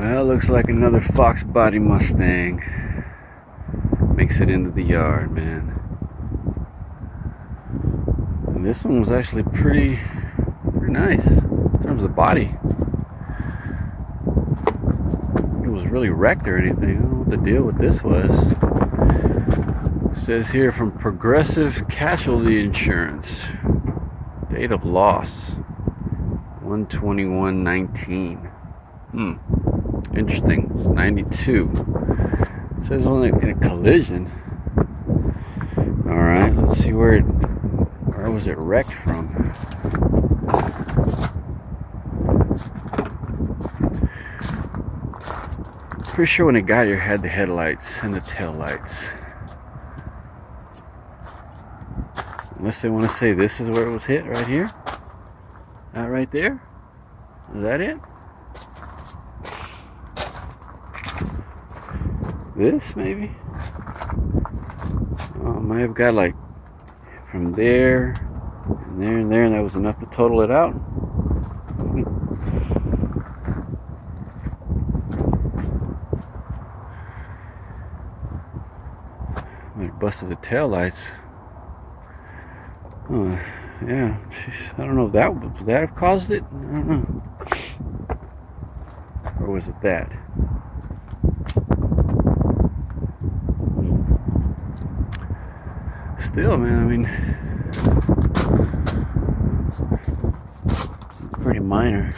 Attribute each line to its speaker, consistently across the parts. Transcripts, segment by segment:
Speaker 1: Well, looks like another Foxbody Mustang makes it into the yard, man. And this one was actually pretty nice in terms of body. It was really wrecked or anything. I don't know what the deal with this was. It says here from Progressive Casualty Insurance. Date of loss 1/21/19. Interesting. It's 92. It says only in a collision. Alright, let's see where was it wrecked from. Pretty sure when it got here, it had the headlights and the tail lights. Unless they want to say this is where it was hit, right here. That right there. Is that it? This maybe? Oh, I might have got like from there and there and there, and that was enough to total it out. Might have busted the tail lights. Oh, yeah. I don't know if that would that have caused it. I don't know. Or was it that? Still, man, I mean, it's pretty minor.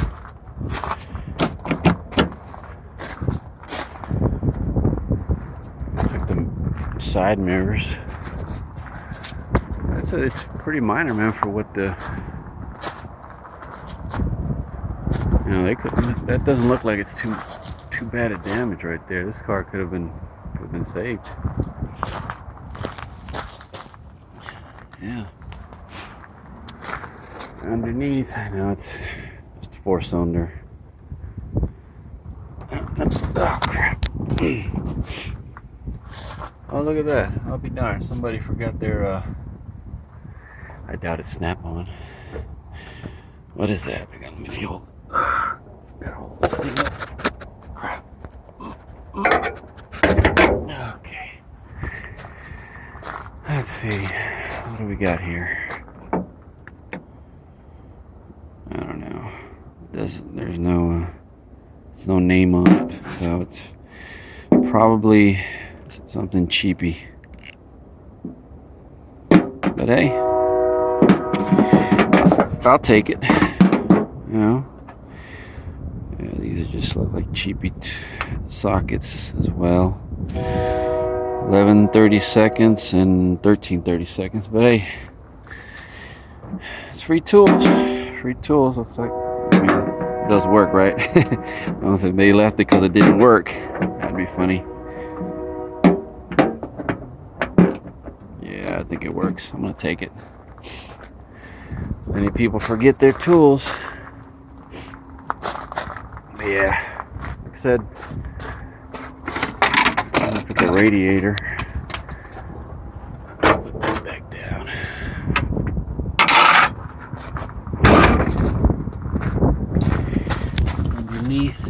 Speaker 1: Looks like the side mirrors. It's pretty minor, man, for what the, you know, they could. That doesn't look like it's too bad a damage right there. This car could have been saved. Yeah. Underneath, I know it's just a 4-cylinder. Oh crap! Oh, look at that! I'll be darned. Somebody forgot their. I doubt it's Snap-on. What is that? Let me see. Crap. Okay. Let's see. What do we got here? I don't know. There's no name on it, so it's probably something cheapy. But hey, I'll take it. You know. Yeah, these are just look like cheapy sockets as well. 11 30-seconds and 13 30-seconds, but hey, it's free tools. Looks like, I mean, it does work, right? I don't know if they left it because it didn't work. That'd be funny. Yeah, I think it works. I'm gonna take it. Many people forget their tools. But yeah, like I said, look at the radiator. Put this back down. Underneath.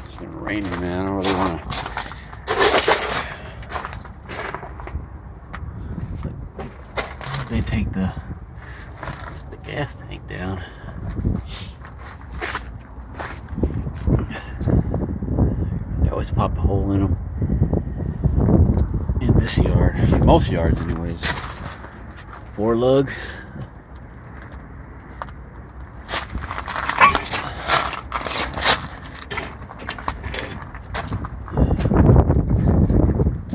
Speaker 1: It's raining, man. I don't really want to. They take the gas tank down. They always pop a hole in them. In this yard, most yards, anyways. 4-lug.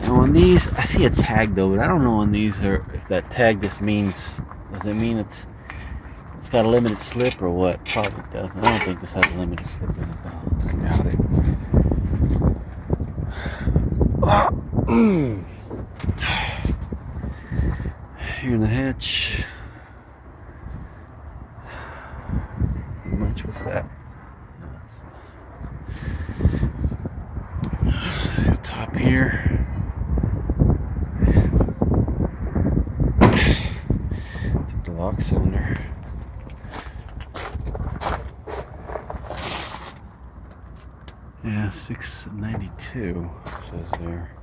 Speaker 1: Now on these, I see a tag though, but I don't know on these or if that tag just means. Does it mean it's got a limited slip or what? Probably doesn't. I don't think this has a limited slip in it though. I doubt it. Here in the hatch. How much was that? See the top here. stock cylinder. Yeah, 692 says there.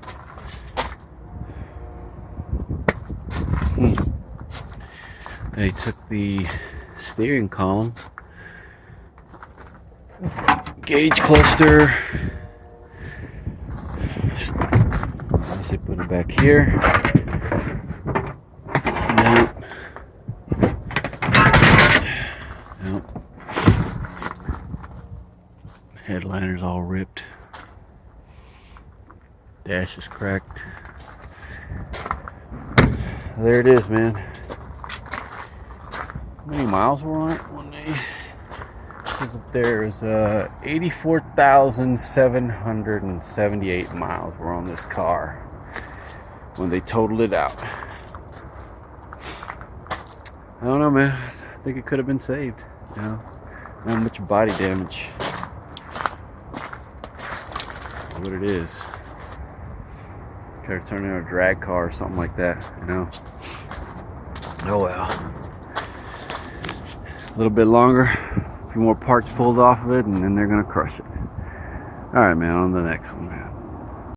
Speaker 1: They took the steering column, gauge cluster, obviously put it back here. Headliner's all ripped. Dash is cracked. There it is, man. How many miles were on it one day? Says up there is 84,778 miles were on this car when they totaled it out. I don't know, man. I think it could have been saved. You know, not much body damage. What it is. Could have turned into a drag car or something like that, you know. Oh well. A little bit longer, a few more parts pulled off of it, and then they're gonna crush it. Alright, man, on the next one, man.